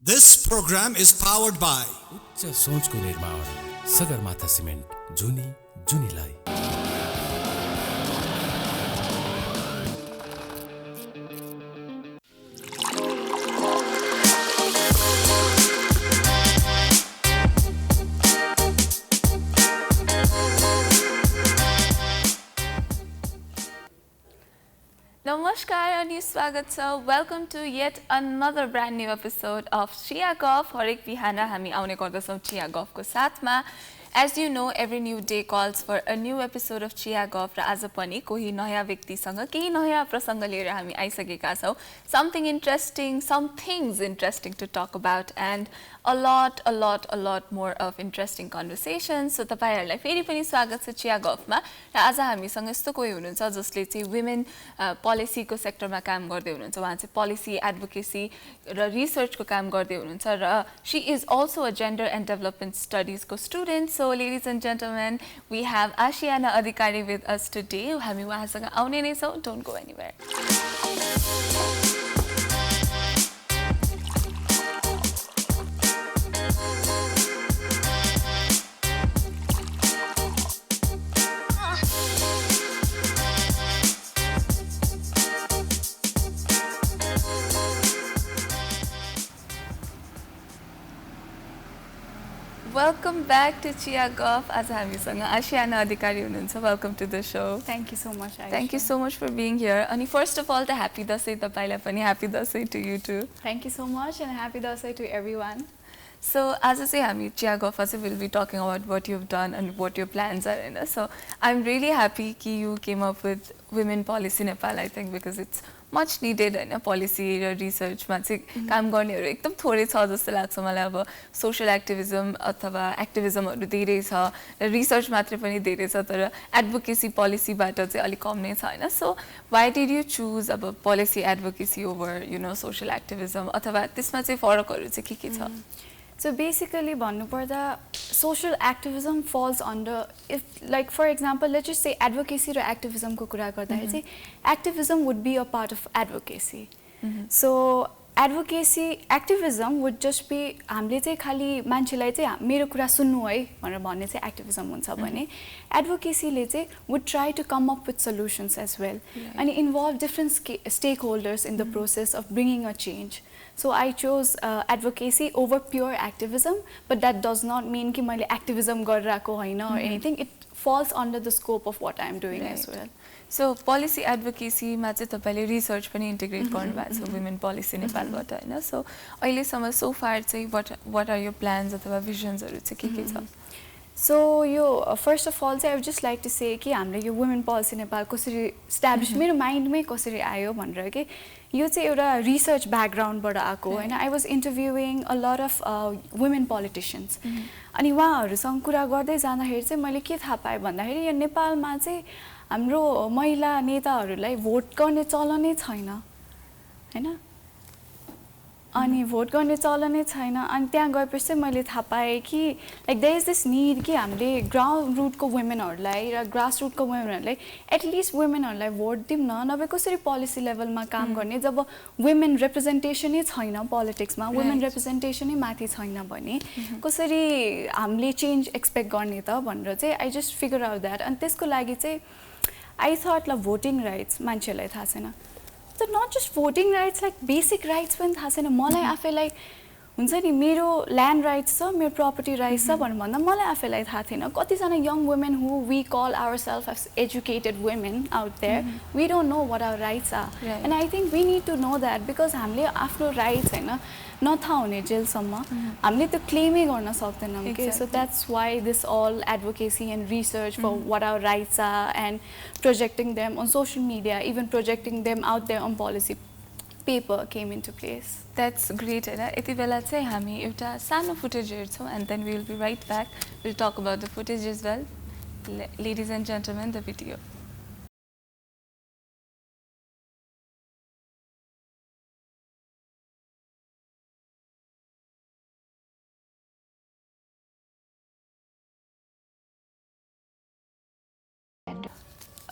This program is powered by उच्च सोचको निर्माण सगरमाथा सिमेन्ट जुनी जुनीलाई। Namaskar and स्वागत छ। Welcome to yet another brand new episode of Chia Golf. हरेक बिहान हामी आउने गर्दछौँ Chia Golf को साथमा। As you know, every new day calls for a new episode of Chia Golf र आज पनि कोही नयाँ व्यक्तिसँग केही नयाँ प्रसङ्ग लिएर हामी आइसकेका छौँ। Something interesting, some things interesting to talk about and a lot more of interesting conversations. So तपाईहरुलाई फेरि पनि स्वागत छ Chia Golf मा। र आज हामीसँग यस्तो कोही हुनुहुन्छ जसले चाहिँ women policy को सेक्टरमा काम गर्दै हुनुहुन्छ। उहाँ चाहिँ policy advocacy र research को काम गर्दै हुनुहुन्छ र she is also a gender and development studies को student. So ladies and gentlemen, we have Ashiana Adhikari with us today. हामी उहाँसँग आउने नै छौँ. Don't go anywhere. Welcome back to Chia Golf. आज हामीसँग Ashiana Adhikari हुनुहुन्छ. Welcome to the show. Thank you so much, Aisha. Thank you so much for being here. And first of all, the happy Dasai तपाईलाई पनि happy Dasai to you too. Thank you so much and happy Dasai to everyone. So as I say, हामी Chia Golf will be talking about what you've done and what your plans are in. So I'm really happy that you came up with Women Policy Nepal, I think, because it's much needed in policy research मा चाहिँ काम गर्नेहरु एकदम थोरै छ जस्तो लाग्छ मलाई। अब सोशल एक्टिभिजम अथवा एक्टिभिजमहरु धेरै छ, रिसर्च मात्र पनि धेरै छ, तर एडभोकेसी पोलिसीबाट चाहिँ अलि कम नै छ हैन। So why did you choose अब policy advocacy over social activism अथवा त्यसमा चाहिँ फरकहरु चाहिँ के छ? So basically, social activism falls under, if like for example, let's just say advocacy or activism ko kura garda hai, activism would be a part of advocacy. So activism would just be हामीले चाहिँ खाली मान्छेलाई चाहिँ मेरो कुरा सुन्नु है भनेर भन्ने चाहिँ activism हुन्छ भने advocacy ले चाहिँ would try to come up with solutions as well and involve different stakeholders in the process of bringing a change. So I chose advocacy over pure activism, but that does not mean कि मैले activism गरिरहेको हैन or anything. It falls under the scope of what I am doing as well. So policy advocacy मा चाहिँ तपाईले research पनि integrate गर्नुभएको छ women policy नेपालबाट हैन। So अहिलेसम्म so far चाहिँ what are your plans अथवा visions हरु चाहिँ के छ? So first of all, I would just like to say कि हामीले यो women policy नेपाल कसरी establish मेरो mind मै कसरी आयो भनेर के यो चाहिँ एउटा research background बाट आको हैन। I was interviewing a lot of women politicians अनि उहाँहरुसँग कुरा गर्दै जाँदाखेरि चाहिँ मैले के थाहा पाएँ भन्दाखेरि यो नेपालमा चाहिँ हाम्रो महिला नेताहरुलाई भोट गर्ने चलनै छैन हैन। अनि भोट गर्ने चलनै छैन अनि त्यहाँ गएपछि चाहिँ मैले थाहा पाएँ कि like there is this need कि हामीले ग्राउन्ड रुटको वुमेनहरुलाई र ग्रास रुटको वुमेनहरुलाई एटलिस्ट वुमेनहरुलाई भोट दिउँ न, नभए कसरी पोलिसी लेभलमा काम गर्ने जब वुमेन रिप्रेजेन्टेसनै छैन पोलिटिक्समा, वुमेन रिप्रेजेन्टेसनै माथि छैन भने कसरी हामीले चेन्ज एक्सपेक्ट गर्ने त भनेर चाहिँ I just figure out that. अनि त्यसको लागि चाहिँ आई थट ल भोटिङ राइट्स मान्छेलाई थाहा छैन। So not just voting rights, like basic rights पनि थाहा छैन मलाई आफैलाई। हुन्छ नि मेरो ल्यान्ड राइट्स छ, मेरो प्रपर्टी राइट्स छ भनेर भन्दा मलाई आफैलाई थाहा थिएन। कतिजना young women who we call ourselves as educated women out there, we don't know what our rights are and I think we need to know that because हामीले आफ्नो राइट्स हैन नथाहा हुने जेलसम्म हामीले त्यो क्लेमै गर्न सक्दैनौँ के। So that's why this all advocacy and research for what our rights are and projecting them on social media, even projecting them out there on policy paper came into place. That's great. यति बेला चाहिँ हामी एउटा सानो footage हेर्छौँ and then we will be right back. We'll talk about the footage as well. Ladies and gentlemen, the video.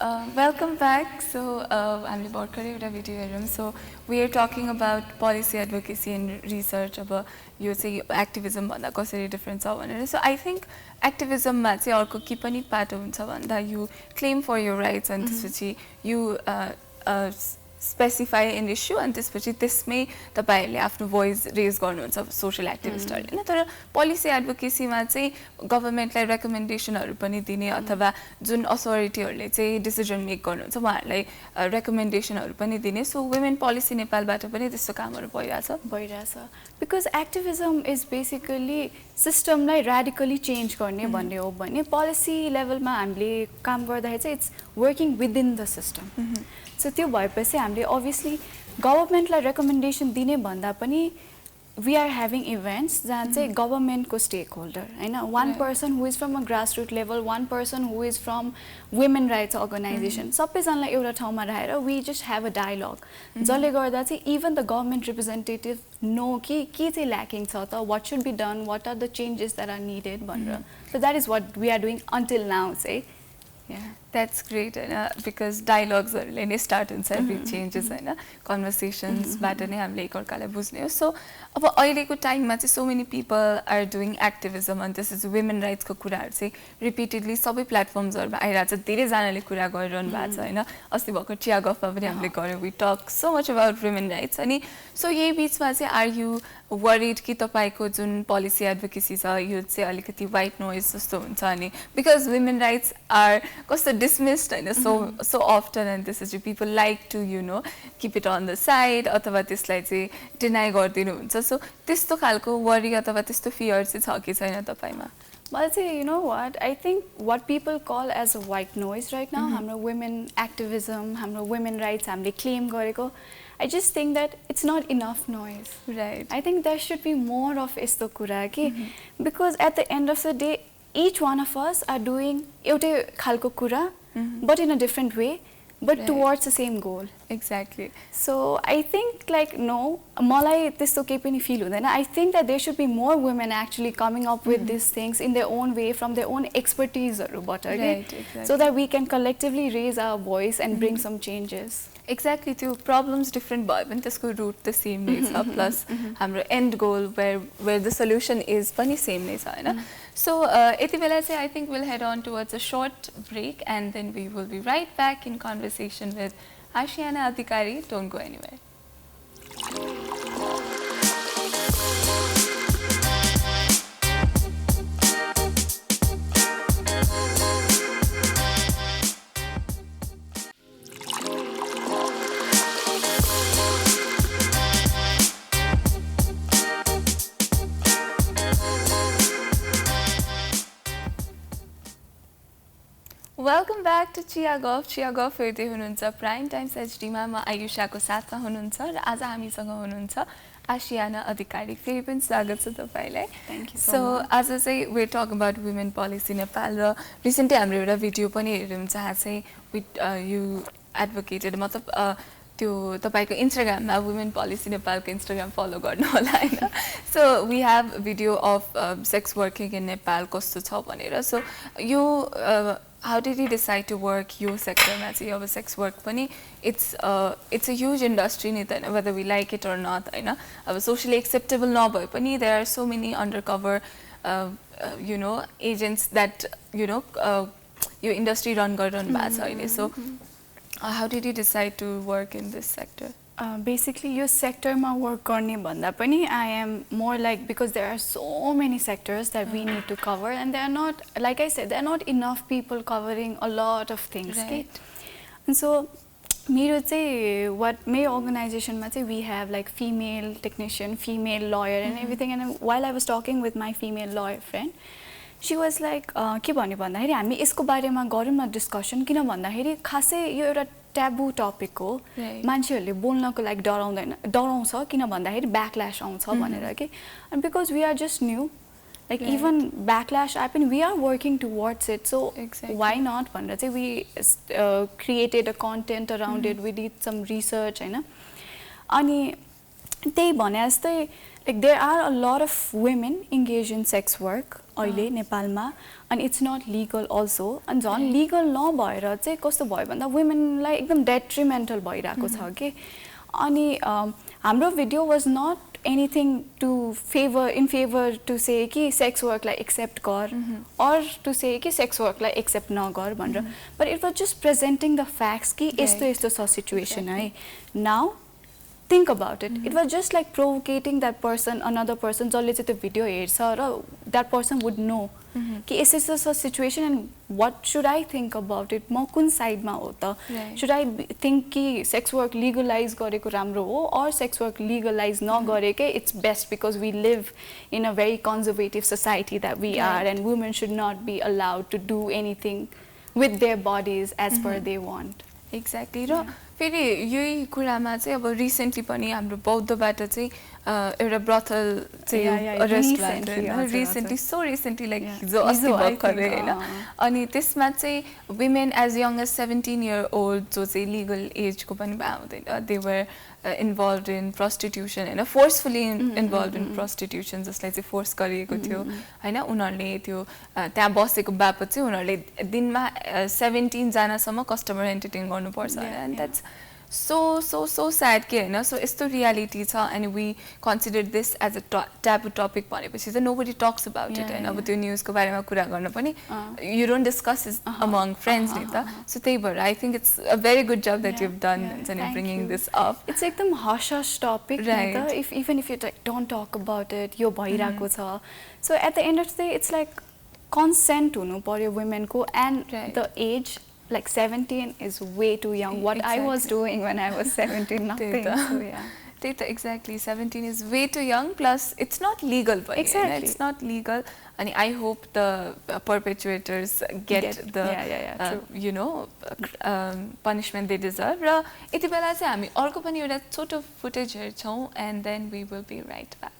Welcome back. So, हामीले भर्खरै एउटा भिडियो हेरौँ. So, we are talking about policy advocacy and research अब यो चाहिँ activism भन्दा कसरी different छ भनेर. So, I think एक्टिभिजममा चाहिँ अर्को के पनि पाटो हुन्छ भन्दा you claim for your rights and त्यसपछि you स्पेसिफाई एन इस्यु अनि त्यसपछि त्यसमै तपाईँहरूले आफ्नो भोइस रेज गर्नुहुन्छ सोसियल एक्टिभिस्टहरूले होइन. तर पोलिसी एडभोकेसीमा चाहिँ गभर्मेन्टलाई रेकमेन्डेसनहरू पनि दिने अथवा जुन अथोरिटीहरूले चाहिँ डिसिजन मेक गर्नुहुन्छ उहाँहरूलाई रेकमेन्डेसनहरू पनि दिने. सो वुमेन पोलिसी नेपालबाट पनि त्यस्तो कामहरू भइरहेछ. बिकज एक्टिभिजम इज बेसिकली सिस्टमलाई ऱ्याडिकली चेन्ज गर्ने भन्ने हो भने पोलिसी लेभलमा हामीले काम गर्दाखेरि चाहिँ it's working within the system. So त्यो भएपछि हामीले अभियसली गभर्मेन्टलाई रेकमेन्डेसन दिने भन्दा पनि वी आर ह्याभिङ इभेन्ट्स जहाँ चाहिँ गभर्मेन्टको स्टेक होल्डर होइन one person who is from a grass root level one person who is from women rights organisation सबैजनालाई एउटा ठाउँमा राखेर we just have a dialogue जसले गर्दा चाहिँ even the government representative know कि के चाहिँ ल्याकिङ छ त what should be done what are the changes that are needed भनेर. So that is what we are doing until now चाहिँ. That's great, because dialogues are start in every changes, conversations, battling, So, so many people are doing activism, and this is women rights. Repeatedly, some platforms are we talk so much about women rights. So, are you worried कि तपाईको जुन policy advocacy छ यो चाहिँ अलिकति white noise जस्तो हुन्छ अनि because women rights are कस्तो dismissed हैन so often and this is people like to keep it on the side अथवा त्यसलाई चाहिँ deny गरिदिनु हुन्छ. So त्यस्तो खालको worry अथवा त्यस्तो fear चाहिँ छ कि छैन तपाईमा? Well, you know what? I think what people call as a white noise right now, हाम्रो women activism, हाम्रो women rights, हामीले claim गरेको, I just think that it's not enough noise. Right. I think there should be more of यस्तो कुरा कि because at the end of the day, each one of us are doing एउटै खालको कुरा, but in a different way, but towards the same goal. Exactly. So I think like no, मलाई त्यस्तो केही पनि feel हुँदैन. I think that there should be more women actually coming up with these things in their own way from their own expertise हरूबाट exactly. So that we can collectively raise our voice and bring some changes. Exactly, त्यो problems different भयो भने त्यसको root the same नै छ plus हाम्रो end goal where the solution is पनि same नै छ हैन. So यति बेला चाहिँ I think we'll head on towards a short break and then we will be right back in conversation with Ashiana Adhikari. Don't go anywhere. Welcome back to Chia Golf. Chia Golf हेर्दै हुनुहुन्छ Prime Times HD मा म आयुषाको साथमा हुनुहुन्छ र आज हामीसँग हुनुहुन्छ आशियाना अधिकारी. फेरि पनि स्वागत छ तपाईलाई. Thank you so So much. आज चाहिँ we talk about women policy Nepal र रिसेन्टली हाम्रो एउटा भिडियो पनि हेर्यौं जहाँ चाहिँ you advocated मतलब त्यो तपाईको इन्स्टाग्राममा women policy नेपालको इन्स्टाग्राम फलो गर्नु होला हैन. So we have video of sex working in Nepal कस्तो छ भनेर. So you how did you decide to work your sector मा चाहिँ अब sex work पनि it's a huge industry नि त whether we like it or not हैन. अब socially acceptable नभए पनि there are so many undercover agents that यो industry run गरिरहनु भएको छ अहिले. So how did you decide to work in this sector? Basically यो सेक्टरमा वर्क गर्ने भन्दा पनि I am more like because there are so many sectors that we need to cover and there are not, like I said, there are not enough people covering a lot of things. Right. And so मेरो चाहिँ what my organizationमा चाहिँ we have like female technician, female lawyer and everything, and while I was talking with my female lawyer friend, she was like के भन्यो भन्दाखेरि हामी यसको बारेमा गरौँ न डिस्कसन किन भन्दाखेरि खासै यो एउटा ट्याबु टपिक हो. मान्छेहरूले बोल्नको लागि डराउँछ किन भन्दाखेरि ब्याकल्याश आउँछ भनेर के. And because we are just new, like even backlash happen, we are working towards it. So why not भनेर चाहिँ we created a content around it, we did some research हैन. अनि त्यही भने जस्तै like there are a lot of women engaged in sex work अहिले नेपालमा अनि इट्स नट लिगल अल्सो अनि झन् लिगल नभएर चाहिँ कस्तो भयो भन्दा वुमेनलाई एकदम डेट्रिमेन्टल भइरहेको छ कि अनि हाम्रो video was not anything to in favor to say कि sex work like accept गर or to say कि sex work like accept नगर भनेर but it was just presenting the facts कि यस्तो यस्तो छ situation है now think about it it was just like provocating that person another person जसले चाहिँ त्यो भिडियो हेर्छ र that person would know कि यस्तो यस्तो छ situation and what should I think about it म कुन साइडमा हो त should I think कि sex work legalize गरेको राम्रो हो or sex work legalize नगरेकै it's best because we live in a very conservative society that we are and women should not be allowed to do anything with their bodies as per they want exactly र फेरि यही कुरामा चाहिँ अब recently पनि हाम्रो बौद्धबाट चाहिँ एउटा ब्रथल चाहिँ अरेस्ट भएको रिसेन्टली सो रिसेन्टली लाइक हिजो अस्ति भर्खरै होइन अनि त्यसमा चाहिँ women as young as 17 year old जो चाहिँ लिगल एजको पनि भए हुँदैन दे वर इन्भल्भ इन प्रस्टिट्युसन होइन फोर्सफुली इन्भल्भ इन प्रस्टिट्युसन जसलाई चाहिँ फोर्स गरिएको थियो होइन उनीहरूले त्यो त्यहाँ बसेको बापत चाहिँ उनीहरूले दिनमा 17 जनासम्म कस्टमर एन्टरटेन गर्नुपर्छ एन्ड द्याट्स so sad कि होइन सो यस्तो रियालिटी छ and we consider this as a taboo topic भनेपछि त नोबडी टक्स अबाउट इट होइन अब त्यो न्युजको बारेमा कुरा गर्न पनि you don't discuss is among friends नि त सो त्यही भएर I think it's a very good job that you've done bringing this up it's एकदम hush topic if even if you don't talk about it यो भइरहेको छ so at the end of the day it's like consent हुनु पर्यो वुमेनको and the age like 17 is way too young what I was doing when I was 17 nothing so yeah exactly 17 is way too young plus it's not legal but exactly it's not legal and I hope the perpetrators get the you know punishment they deserve र यति बेला चाहिँ हामी अर्को पनि एउटा छोटो footage हेर्छौं and then we will be right back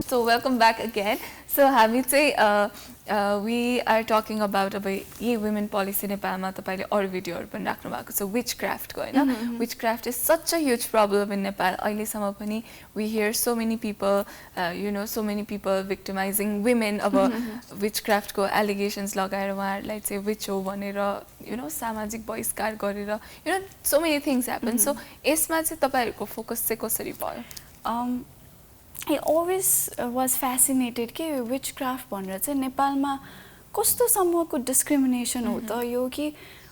So welcome back again. So हामी चाहिँ we are talking about अब यही women policy नेपालमा तपाईले अरु भिडियोहरु पनि राख्नु भएको छ witchcraft को हैन witchcraft is such a huge problem in Nepal अहिले सम्म पनि we hear so many people you know so many people victimizing women अब witchcraft को allegations लगाएर उहाँहरुलाई चाहिँ witch हो भनेर you know सामाजिक बहिष्कार गरेर you know so many things happen so यसमा चाहिँ तपाईहरुको फोकस चाहिँ कसरी भयो I always was fascinated कि witchcraft भनेर चाहिँ नेपालमा कस्तो सम्मको डिस्क्रिमिनेसन हो त यो कि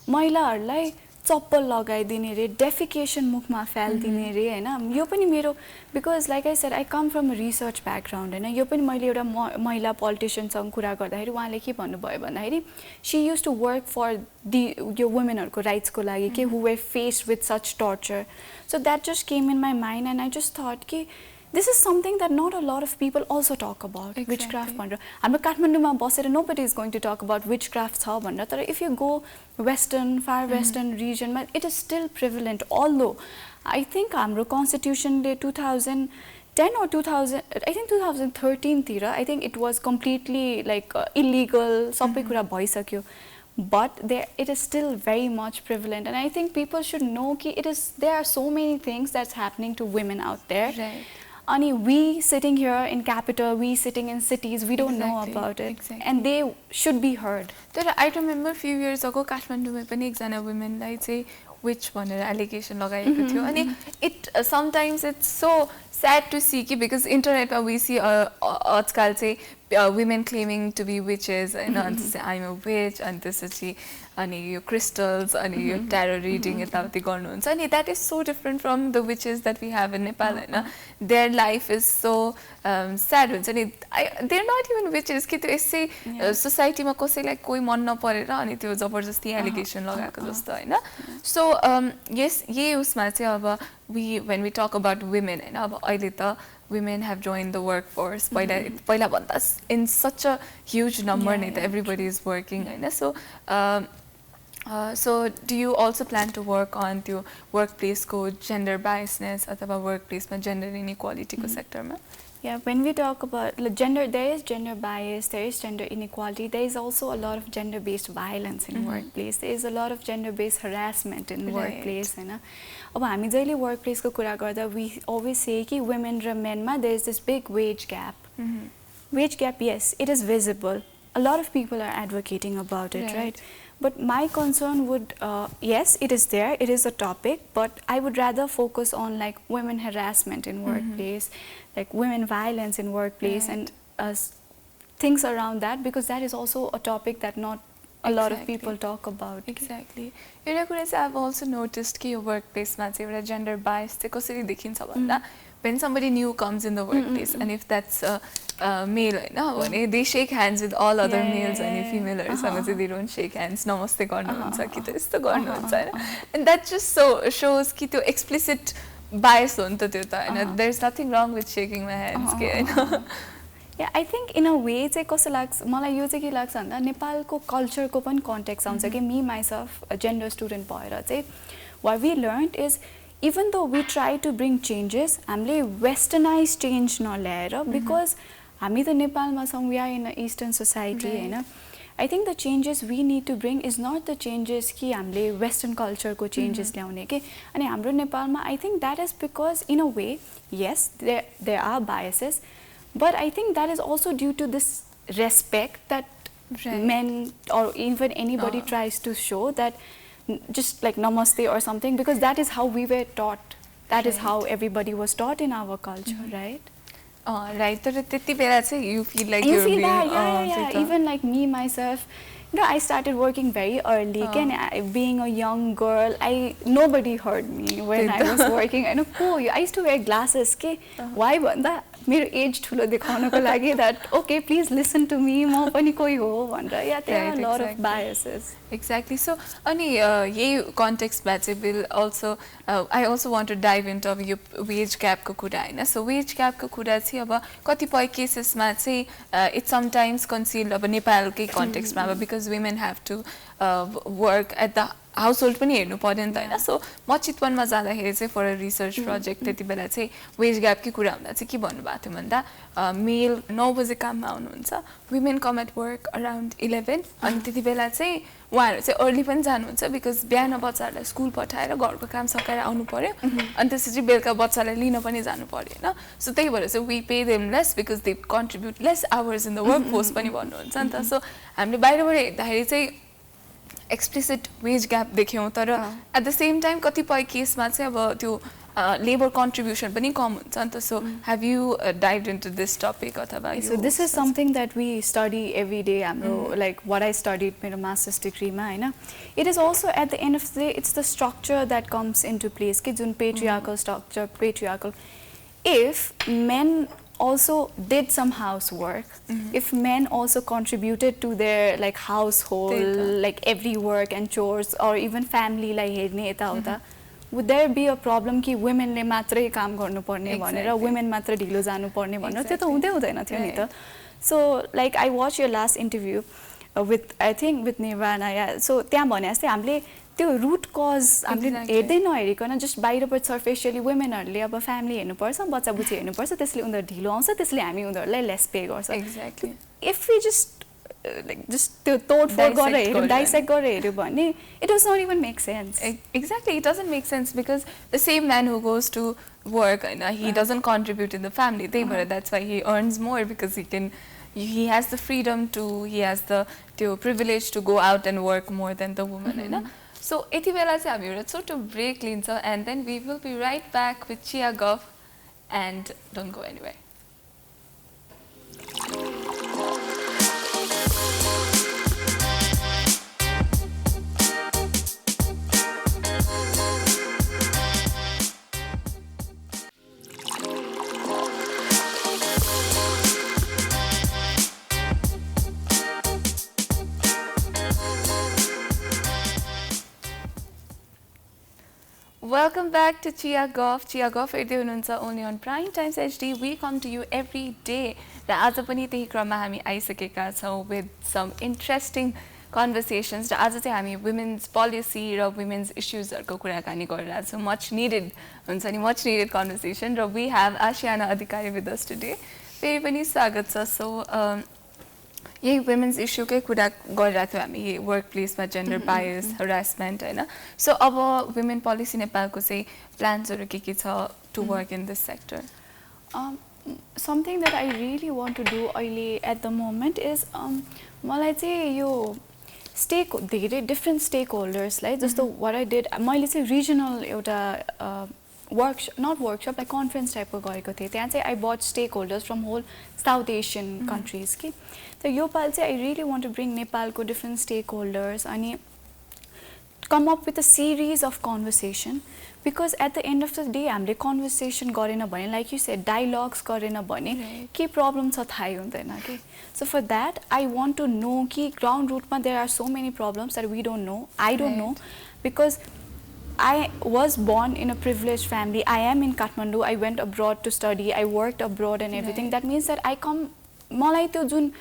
महिलाहरूलाई चप्पल लगाइदिने रे डेफिकेसन मुखमा फाल्दिने रे हैन यो पनि मेरो because like I said I come from a research background हैन यो पनि मैले एउटा महिला पोलिटिशियनसँग कुरा गर्दाखेरि उहाँले के भन्नुभयो भन्दाखेरि she use to work for the यो वुमेनहरुको राइट्सको लागि के who were faced with such torture so that just came in my mind and I just thought कि this is something that not a lot of people also talk about witchcraft भनेर हाम्रो काठमाडौँमा बसेर nobody is going to talk about witchcraft छ भनेर तर if you go western far western region मा it is still prevalent although I think हाम्रो constitution ले 2010 or 2000 I think 2013 तिर I think it was completely like illegal सबै कुरा भइसक्यो but it is still very much prevalent and I think people should know कि there are so many things that's happening to women out there and we sitting here in capital we sitting in cities we don't know about it and they should be heard तर I remember few years ago काठमाडौँमा पनि एकजना वुमेनलाई चाहिँ witch भनेर allegation लगाएको थियो अनि it sometimes it's so sad to see कि because internet we see आजकल चाहिँ women claiming to be witches and I'm a witch and त्यसपछि अनि यो crystals अनि यो tarot reading यताउति गर्नुहुन्छ अनि that is so different from the witches that we have in Nepal हैन their life is so sad हुन्छ नि they're not even witches कि त्यो यसै सोसाइटीमा कसैलाई कोही मन नपरेर अनि त्यो जबरजस्ती एलिगेसन लगाएको जस्तो हैन सो यस यही उसमा चाहिँ अब when we talk about women हैन अब अहिले त women have joined the workforce पहिला भन्दा in such a huge number नै त everybody is working हैन so do you also plan to work on the workplace को gender biasness अथवा workplace मा gender inequality को sector मा Yeah, when we talk about gender, there is gender bias, there is gender inequality, there is also a lot of gender-based violence in workplace. There is a lot of gender-based harassment in workplace, हैन. अब हामी जहिले workplace को कुरा गर्दा we always say कि women र men मा there is this big wage gap. Wage gap, yes, it is visible. A lot of people are advocating about it, right? But my concern would, yes, it is there, it is a topic, but I would rather focus on like women harassment in workplace, like women violence in workplace, and things around that, because that is also a topic that not a lot of people talk about. Exactly. एउटा कुरा चाहिँ I've also noticed कि यो workplace मा चाहिँ एउटा gender bias चाहिँ कसरी देखिन्छ भन्दा when somebody new comes in the workplace and if that's a male हैन भने they shake hands with all other males अनि femaleहरूसँग चाहिँ they don't shake hands नमस्ते गर्नुहुन्छ कि त यस्तो गर्नुहुन्छ हैन and that just so shows कि त्यो explicit bias हो नि त त्यो त हैन there's nothing wrong with shaking my hands के हैन. Yeah, I think in a way चाहिँ कस्तो लाग्छ मलाई यो चाहिँ के लाग्छ भन्दा नेपालको कल्चरको पनि कन्टेक्स्ट आउँछ कि me myself a gender student भएर चाहिँ what we learned is even though we try to bring changes हामीले westernized change नल्याएर because हामी त नेपालमा छौँ we are in an eastern society हैन. I think the changes we need to bring is not the changes कि हामीले western culture को changes ल्याउने के अनि हाम्रो नेपालमा I think that is because in a way yes there are biases. But I think that is also due to this respect that men or even anybody tries to show that just like namaste or something because that is how we were taught. That is how everybody was taught in our culture, right? Right. So त्यति बेला चाहिँ you feel like you're feel being that, yeah. Even like me myself, you know, I started working very early. Being a young girl, nobody heard me when I was working. I know, I used to wear glasses. Why? मेरो as ठुलो देखाउनको लागि that okay please listen to me म पनि कोही हो भनेर yeah there are a lot of biases. Exactly. So अनि यही context मा चाहिँ will also I also want to dive into यो wage gap को कुरा हैन. So wage gap को कुरा चाहिँ अब कतिपय cases मा चाहिँ it sometimes concealed अब नेपालकै context मा because women have to work at the household पनि हेर्नु पर्यो नि त हैन. सो म चितवनमा जाँदाखेरि चाहिँ फर अ रिसर्च प्रोजेक्ट त्यति बेला चाहिँ वेज ग्यापकै कुरा हुँदा चाहिँ के भन्नुभएको थियो भन्दा मेल 9 बजे काममा आउनुहुन्छ women come at work around 11 अनि त्यति बेला चाहिँ उहाँहरू चाहिँ अर्ली पनि जानुहुन्छ बिकज बिहान बच्चाहरूलाई स्कुल पठाएर घरको काम सकाएर आउनु पर्यो अनि त्यसपछि बेलुका बच्चालाई लिन पनि जानु पर्यो हैन. सो त्यही भएर चाहिँ we pay them less because they contribute less hours in the work force पनि भन्नुहुन्छ नि त. सो हामीले बाहिरबाट हेर्दाखेरि चाहिँ explicit wage gap देख्यौं तर at the same time कतिपय केसमा चाहिँ अब त्यो labor contribution पनि कम हुन्छ नि त. So have you dived into this topic अथवा so this is something that we study every day हाम्रो like what I studied मेरो master's degree मा हैन. It is also at the end of the day it's the structure that comes into place कि जुन patriarchal structure patriarchal if men also did some housework, if men also contributed to their like household, like every work and chores or even family like हेर्ने यता उता, would there be a problem कि women ले मात्रै काम गर्नु पर्ने भनेर women मात्र ढिलो जानु पर्ने भनेर त्यो त हुँदै हुँदैन थियो नि त. So like I watched your last interview with I think with Nirvana, yeah. So त्यहाँ भने जस्तै हामीले त्यो रूट कज हामीले हेर्दै नहेरिकन जस्ट बाहिरबाट सर्फेसियली वुमेनहरूले अब फ्यामिली हेर्नुपर्छ बच्चा बुच्ची हेर्नुपर्छ त्यसले उनीहरू ढिलो आउँछ त्यसले हामी उनीहरूलाई लेस पे गर्छ. Exactly. If we just like just त्यो तोडफोड गरेर हेऱ्यो डाइसेक्ट गरेर हेऱ्यो भने it does not even make sense. Exactly it doesn't make sense because the same man who goes to work हैन he doesn't contribute in the family त्यही भएर that's why he earns more because he has the freedom to he has the privilege to go out and work more than the woman हैन. So यति बेला चाहिँ हामी एउटा छोटो brake लिन्छ and then we will be right back with Chia Goff and don't go anywhere. Welcome back to Chia Goff. Chia Goff हेर्दै हुनुहुन्छ only on Prime Times HD. We come to you every day. र आज पनि त्यही क्रममा हामी आइसकेका छौँ with some interesting कन्भर्सेसन्स र आज चाहिँ हामी वुमेन्स पोलिसी र वुमेन्स इस्युजहरूको कुराकानी गरिरहेको छौँ मच निडेड हुन्छ नि मच निडेड कन्भर्सेसन र we have Aashiyana Adhikari with us today फेरि पनि स्वागत छ सो यही वुमेन्स इस्युकै कुरा गरिरहेको थियौँ हामी वर्क प्लेसमा जेन्डर बायस हरासमेन्ट होइन सो अब वुमेन पोलिसी नेपालको चाहिँ प्लान्सहरू के छ to work in this sector something that I really want to do अहिले at the moment is मलाई चाहिँ यो धेरै डिफ्रेन्ट स्टेक होल्डर्सलाई जस्तो what I did मैले चाहिँ रिजनल एउटा नट वर्कसप लाइक कन्फरेन्स टाइपको गरेको थिएँ त्यहाँ चाहिँ I but stakeholders from whole South Asian countries कि त यो पाल चाहिँ I really want to bring नेपालको डिफ्रेन्ट स्टेक होल्डर्स अनि come up with a series of conversation because at the end of the day हामीले conversation गरेन भने like you said dialogues गरेन भने के problem छ थाहै हुँदैन के so for that I want to know कि ground root मा there are so many problems that we don't know I don't know because I was born in a privileged family I am in Kathmandu I went abroad to study I worked abroad and everything that means that I come मलाई त्यो जुन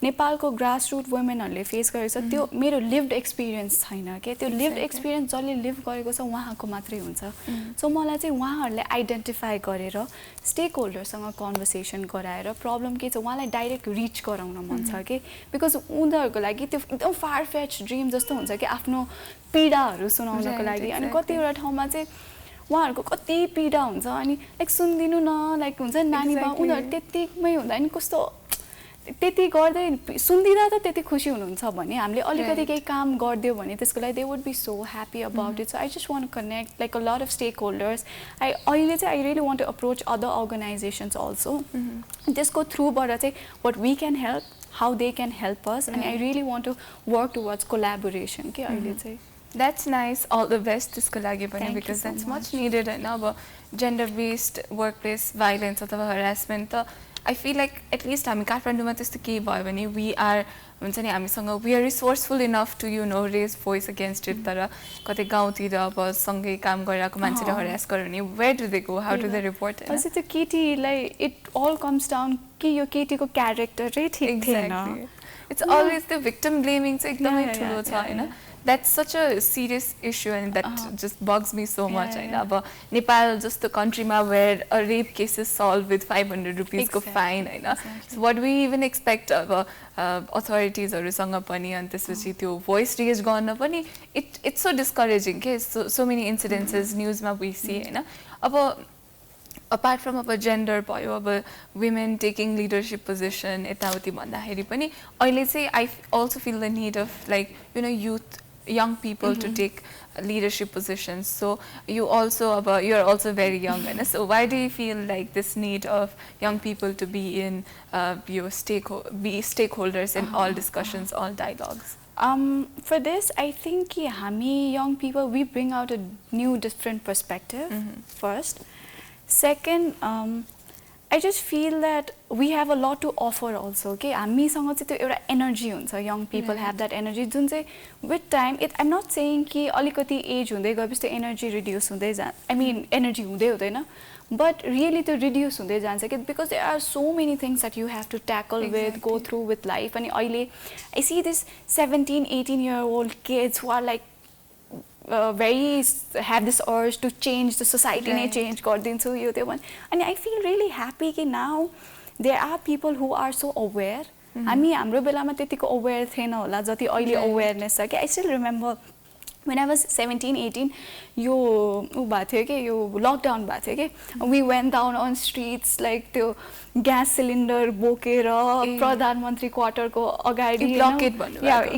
नेपालको grassroot वुमेनहरूले face गरेको छ त्यो मेरो lived experience छैन के त्यो लिभड एक्सपिरियन्स जसले लिभ गरेको छ उहाँको मात्रै हुन्छ सो मलाई चाहिँ उहाँहरूले आइडेन्टिफाई गरेर स्टेक होल्डरसँग कन्भर्सेसन गराएर प्रब्लम के छ उहाँलाई डाइरेक्ट रिच गराउन मन छ कि बिकज उनीहरूको लागि त्यो एकदम फार फेच ड्रिम जस्तो हुन्छ कि आफ्नो पीडाहरू सुनाउनको लागि अनि कतिवटा ठाउँमा चाहिँ उहाँहरूको कति पीडा हुन्छ अनि लाइक सुनिदिनु न लाइक हुन्छ नानी बा उनीहरू त्यतिमै हुँदा नि कस्तो त्यति गर्दै सुन्दिँदा त त्यति खुसी हुनुहुन्छ भने हामीले अलिकति केही काम गरिदियो भने त्यसको लागि they would be so happy about it so I just want connect like a lot of stakeholders अहिले चाहिँ I really want to approach other organisations also त्यसको थ्रुबाट चाहिँ what we can help how they can help us and I really want to work towards collaboration के अहिले चाहिँ that's nice all the best त्यसको लागि पनि बिकज द्याट्स मच निडेड होइन अब gender based work place violence अथवा harassment त आई फिल लाइक एटलिस्ट हामी काठमाडौँमा त्यस्तो केही भयो भने वी आर हुन्छ नि हामीसँग we are resourceful enough to raise voice against it तर कतै गाउँतिर अब सँगै काम गरिरहेको मान्छेले हरास गर्यो भने where do they go how do they report अझै त्यो केटीलाई इट अल कम्स डाउन कि यो केटीको क्यारेक्टरै ठिक थिएन इट्स अलवेज त्यो भिक्टिम ब्लेमिङ चाहिँ एकदमै ठुलो छ होइन that's such a serious issue and that just bugs me so much होइन अब नेपाल जस्तो कन्ट्रीमा where a rape case is solved with 500 rupees को fine होइन so what we even expect अब authorities-हरूसँग पनि अनि त्यसपछि त्यो voice raise गर्न पनि it's so discouraging के so many incidences न्युजमा we see होइन अब apart from अब जेन्डर भयो अब women taking leadership position यताउति भन्दाखेरि पनि अहिले चाहिँ I also feel the need of like youth young people to take leadership positions so you are also very young and so why do you feel like this need of young people to be in your stakeholders in all discussions all dialogues for this I think कि हामी young people we bring out a new different perspective first second I just feel that we have a lot to offer also okay हामीसँग चाहिँ त्यो एउटा energy हुन्छ young people have that energy जुन चाहिँ with time I'm not saying कि अलिकति as हुँदै गएपछि त्यो एनर्जी रिड्युस हुँदै I mean एनर्जी हुँदैन but really त्यो रिड्युस हुँदै जान्छ कि because there are so many things that you have to tackle with go through with life अनि अहिले I see this 17-18-year-old kids who are like have this urge to change the society नै change गरिदिन्छु यो त्यो भन् अनि I feel really happy कि now there are people who are so aware हामी हाम्रो बेलामा त्यतिको aware थिएन होला जति अहिले awareness छ कि I still remember when I was 17-18 यो भएको थियो कि यो लकडाउन भएको थियो कि we went down on streets like त्यो ग्यास सिलिन्डर बोकेर प्रधानमन्त्री क्वार्टरको अगाडि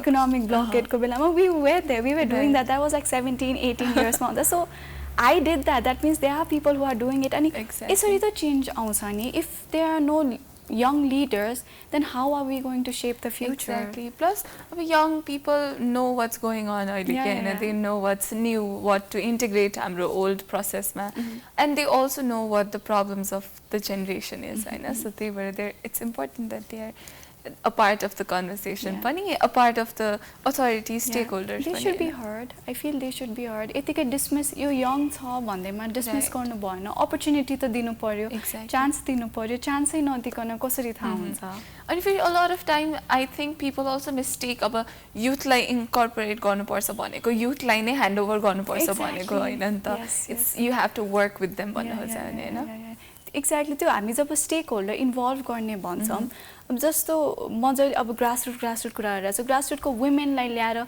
इकोनोमिक ब्लकेटको बेलामा we were there we were doing that was like 17-18 years मा हुँदा so I did that means there are people who are doing it अनि यसरी त चेन्ज आउँछ नि if there are no young leaders then how are we going to shape the future exactly plus young people know what's going on and they know what's new what to integrate हाम्रो old process ma and they also know what the problems of the generation is so they were there it's important that they are a part of the conversation Yeah. pani, a part of the authority Yeah. stakeholders They pani should be हैन? heard. I feel they should be heard. यतिकै dismiss यो young छ भन्दैमा dismiss Right. गर्नु भएन. Opportunity त दिनु पर्यो. Exactly. Chance दिनु पर्यो. Chance नै नदिकन कसरी थाहा हुन्छ? अनि फेरि a lot of time I think people also mistake अब youthलाई incorporate गर्नुपर्छ भनेको youthलाई नै hand over गर्नुपर्छ भनेको हैन नि त. Yes, It's you have to work with them भन्नु खोज्छ हैन? एक्ज्याक्टली त्यो हामी जब स्टेक होल्डर इन्भल्भ गर्ने भन्छौँ अब जस्तो मजाले अब ग्रासरुट कुरा गरिरहेको छु ग्रासरुटको वुमेनलाई ल्याएर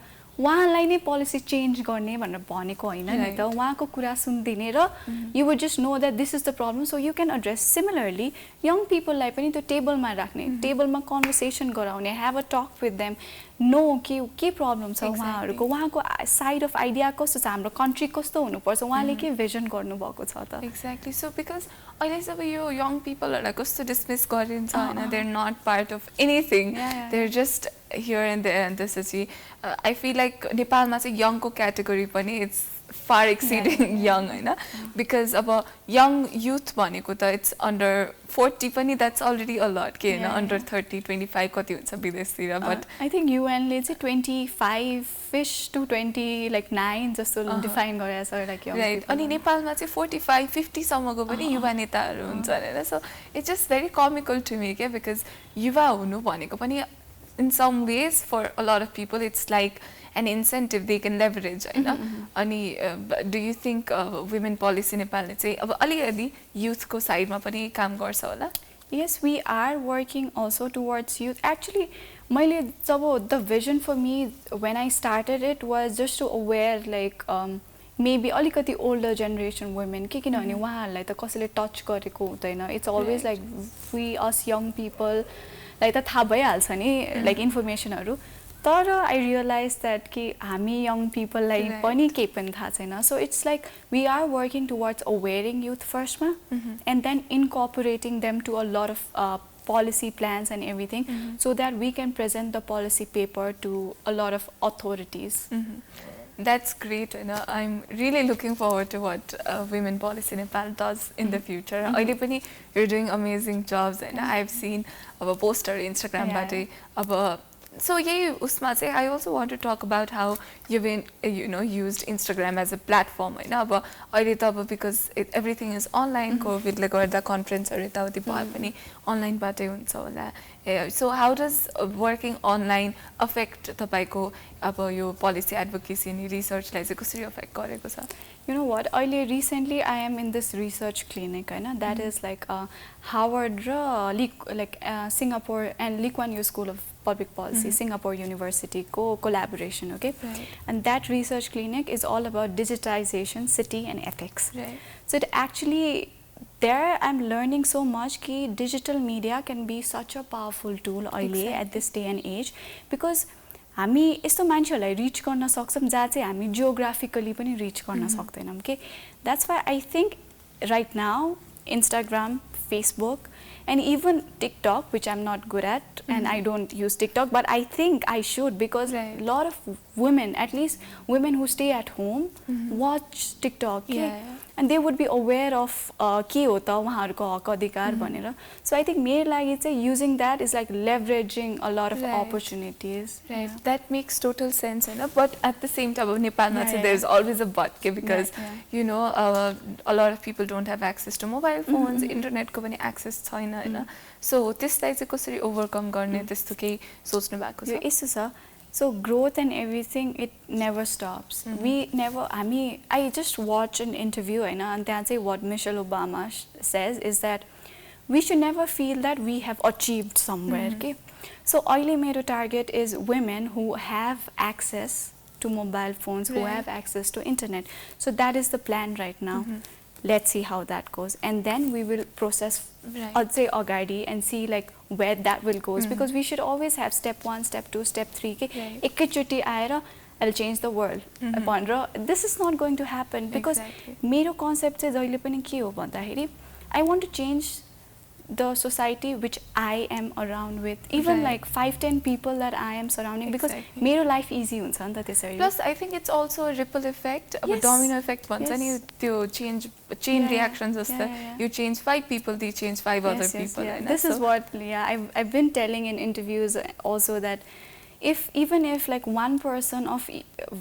उहाँलाई नै पोलिसी चेन्ज गर्ने भनेर भनेको होइन नि त उहाँको कुरा सुनिदिने र you would just know that this is the problem so you can address similarly young पिपललाई पनि त्यो टेबलमा राख्ने टेबलमा कन्भर्सेसन गराउने have a talk with them know के प्रब्लम छ उहाँहरूको उहाँको साइड अफ आइडिया कस्तो छ हाम्रो कन्ट्री कस्तो हुनुपर्छ उहाँले के भिजन गर्नुभएको छ त एक्ज्याक्टली सो बिकज अहिले जब यो यङ पिपलहरूलाई कस्तो डिसमिस गरिन्छ होइन there not part of anything there just here and there and त्यसपछि आई फिल लाइक नेपालमा चाहिँ यङको क्याटेगोरी पनि इट्स फार एक्सिडिङ यङ होइन बिकज अब यङ युथ भनेको त इट्स अन्डर 40 पनि द्याट्स अलरेडी अ लट के होइन अन्डर 30 25 कति हुन्छ विदेशतिर बट आई थिङ्क युएनले चाहिँ 25-ish to 29 जस्तो डिफाइन गरेको छ लाइक राइट अनि नेपालमा चाहिँ 45-50 सम्मको पनि युवा नेताहरू हुन्छ होइन so it's just very comical to me क्या बिकज युवा हुनु भनेको पनि in some ways for a lot of people it's like an incentive they can leverage होइन अनि do you think women policy नेपालले चाहिँ अब अलिअलि youthको साइडमा पनि काम गर्छ होला Yes, we are working also towards youth. Actually, मैले जब the vision for me when I started it was just to aware like maybe अलिकति older generation women के किनभने उहाँहरूलाई त कसैले टच गरेको हुँदैन it's always like we us young people लाई त थाहा भइहाल्छ नि लाइक इन्फर्मेसनहरू तर आई रियलाइज द्याट कि हामी यङ पिपललाई पनि केही पनि थाहा छैन so it's like we are working towards awaring youth फर्स्टमा and then incorporating them to a lot of policy plans and everything so that we can present the policy paper to a lot of authorities. That's great. You know, I'm really looking forward to what Women Policy Nepal does in the future. अहिले पनि you're doing amazing jobs and I've seen अब poster Instagram बाटै अब so यही उसमा चाहिँ I also want to talk about how you've been used Instagram as a platform होइन अब अहिले त अब because everything is online कोभिडले गर्दा कन्फरेन्सहरू यताउति भए पनि अनलाइनबाटै हुन्छ होला so how does working online affect तपाईँको अब यो policy advocacy अनि researchलाई चाहिँ कसरी affect गरेको छ You know what? Earlier, recently, I am in this research clinic. That is like Harvard, Singapore, and Lee Kuan Yew School of Public Policy, Singapore University collaboration. Okay, right. And that research clinic is all about digitization, city, and ethics. Right. So it actually. There, I'm learning so much that digital media can be such a powerful tool at this day and age because हामी यस्तो मान्छेहरूलाई rich गर्न सक्छौँ जहाँ चाहिँ हामी geographically पनि rich गर्न सक्दैनौँ के that's why I think right now Instagram Facebook and even TikTok, which I'm not good at, and I don't use TikTok, but I think I should because a lot of women, at least women who stay at home, watch TikTok, and they would be aware of के हो त उहाँहरूको हक अधिकार भनेर. So I think मेरो लागि चाहिँ using that is like leveraging a lot of opportunities. Right, that makes total sense, but at the same time, Nepal, there's always a but because you know a lot of people don't have access to mobile phones, internet को पनि access छैन. So त्यसलाई चाहिँ कसरी overcome गर्ने त्यस्तो केही सोच्नु भएको छ यसो छ so growth and everything it never stops I just watch an interview and त्यहाँ चाहिँ what Michelle Obama says is that we should never feel that we have achieved somewhere okay so अहिले मेरो target is women who have access to mobile phones who have access to internet so that is the plan right now let's see how that goes and then we will process I'd say agadi and see like where that will goes because we should always have step 1 step 2 step 3 ekachoti aera I'll change the world this is not going to happen because मेरो concept चाहिँ जहिले पनि के हो भन्दाखेरि I want to change the society which I am around with, even Right. like 5-10 people that I am surrounding, because Exactly. मेरो life easy हुन्छ नि त त्यसरी. Plus, I think it's also a ripple effect, a Yes. domino effect भन्छ नि Yes. त्यो chain Yeah, reactions yeah, जस्तो. yeah. You change 5 people, they change 5 other Yes, people. yeah. हैन? This is So- what I've been telling in interviews also, that even if like one person of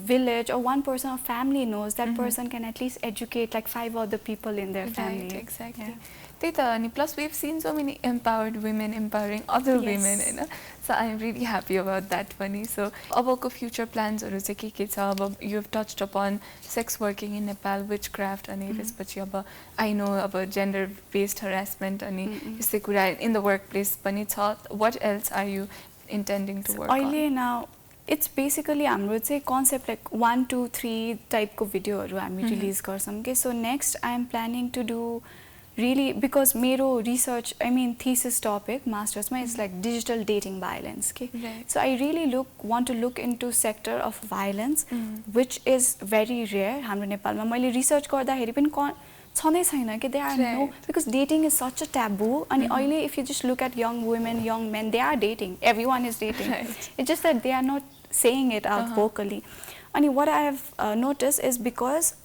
village or one person of family knows, that person can at least educate like 5 other people in their family. Right, exactly. Yeah. त्यही त अनि plus we've seen so many empowered women empowering other Yes. women हैन. So I'm really happy about that पनि. So अबको future plans हरू चाहिँ के छ? अब you've touched upon sex working in Nepal, witchcraft अनि त्यसपछि अब I know अब gender based harassment अनि यस्तै कुरा in the workplace पनि छ. What else are you intending to work on? अहिले now it's basically हाम्रो चाहिँ concept like 1, 2, 3 type को भिडियोहरू हामी रिलिज गर्छौँ के. So next I am planning to do really, because मेरो research, I mean thesis topic masters ma is like digital dating violence के. Right. So I really want to look into sector of violence which is very rare हाम्रो नेपालमा. मैले research गर्दाखेरि पनि छँदै छैन कि. there are no, Right. because dating is such a taboo. अनि अहिले if you just look at young women, young men, they are dating, everyone is dating. Right. It's just that they are not saying it out vocally. And what I have noticed is because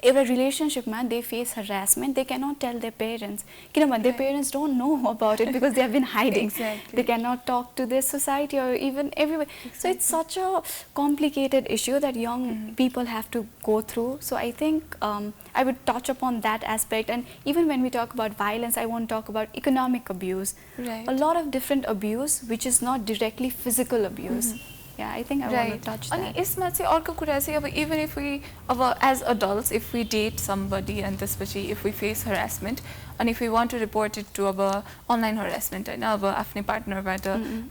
if a relationship man they face harassment, they cannot tell their parents. Kinabhan their parents don't know about it because they have been hiding. Exactly. They cannot talk to their society or even everywhere. So it's such a complicated issue that young people have to go through. So I think I would touch upon that aspect. And even when we talk about violence, I want to talk about economic abuse. Right. A lot of different abuse which is not directly physical abuse. Yeah, I think I want to touch अनि that. यसमा चाहिँ अर्को कुरा चाहिँ अब even if we अब as adults if we date somebody and त्यसपछि if we face harassment and if we want to report it to अब online harassment हैन अब आफ्नै पार्टनरबाट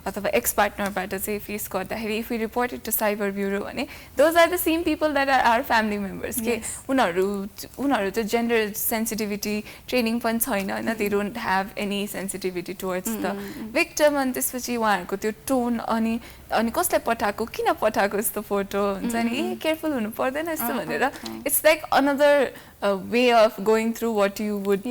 अथवा एक्स पार्टनरबाट चाहिँ फेस गर्दाखेरि if we report it to cyber bureau भने those are the same people that are our family members के. Yes. उनीहरू त gender sensitivity training पनि छैन हैन. They don't have any sensitivity towards the victim अनि त्यसपछि उहाँहरूको त्यो टोन अनि कसलाई पठाएको किन पठाएको यस्तो फोटो हुन्छ नि ए केयरफुल हुनु पर्दैन यस्तो भनेर it's like another way of going through what you would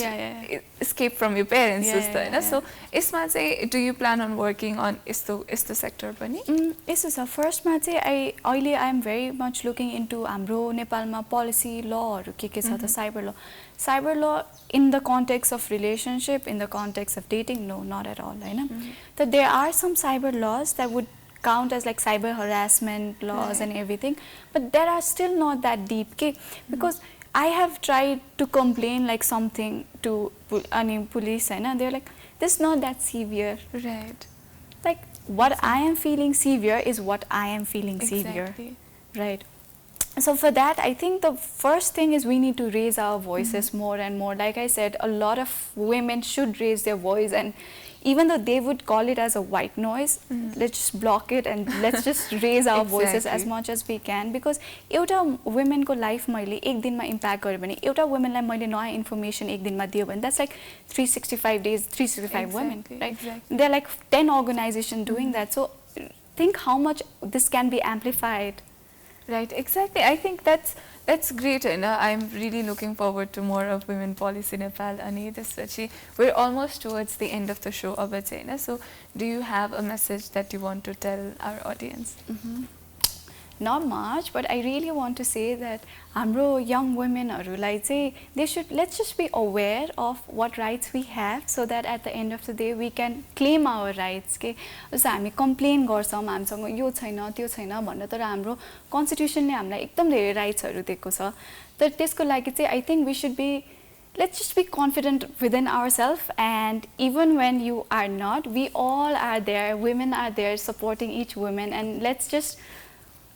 escape from your parents जस्तो हैन. So यसमा चाहिँ do you plan on working on यस्तो sector पनि? यसो छ. फर्स्टमा चाहिँ अहिले I am very much looking into हाम्रो नेपालमा पोलिसी लहरू के छ त. साइबर ल in the context of relationship, in the context of dating, no, not at all हैन. So there are some cyber laws that would count as like cyber harassment laws and everything, but there are still not that deep okay? Because I have tried to complain like something to police and they're like, this is not that severe. Right. Like what I am feeling severe is what I am feeling severe. Exactly. Right. So for that, I think the first thing is we need to raise our voices more and more. Like I said, a lot of women should raise their voice, and even though they would call it as a white noise, let's just block it and let's just raise our voices as much as we can. Because एउटा women को life मैले एक दिनमा impact गर्यो भने, एउटा women लाई मैले नयाँ information एक दिनमा दियो भने, that's like 365 days, 365 women, right? Exactly. There are like 10 organizations doing that. So think how much this can be amplified. Right, exactly. I think that's great. And I'm really looking forward to more of Women Policy Nepal. Ani त्यसपछि we're almost towards the end of the show अब चाहिँ हैन. So do you have a message that you want to tell our audience? Not much, but I really want to say that हाम्रो young women हरूलाई चाहिँ let's just be aware of what rights we have, so that at the end of the day we can claim our rights के. जस्तो हामी complain गर्छौँ हामीसँग यो छैन त्यो छैन भनेर, तर हाम्रो constitution ले हामीलाई एकदम धेरै राइट्सहरू दिएको छ. तर त्यसको लागि चाहिँ I think we should be, let's just be confident within ourselves, and even when you are not, we all are there, women are there supporting each woman, and let's just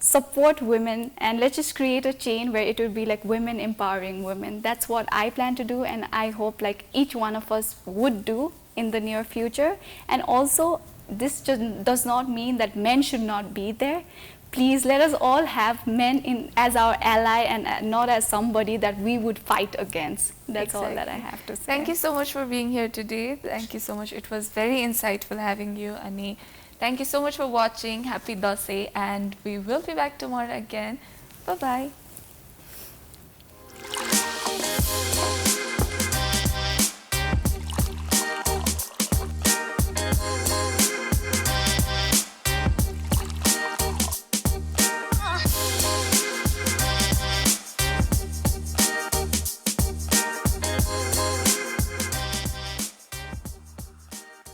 support women and let's just create a chain where it will be like women empowering women. That's what I plan to do, and I hope like each one of us would do in the near future. And also this just does not mean that men should not be there. Please let us all have men in as our ally and not as somebody that we would fight against. That's all that I have to say. Thank you so much for being here today. Thank you so much. It was very insightful having you, Ani. Thank you so much for watching. Happy Dasai, and we will be back tomorrow again. Bye-bye.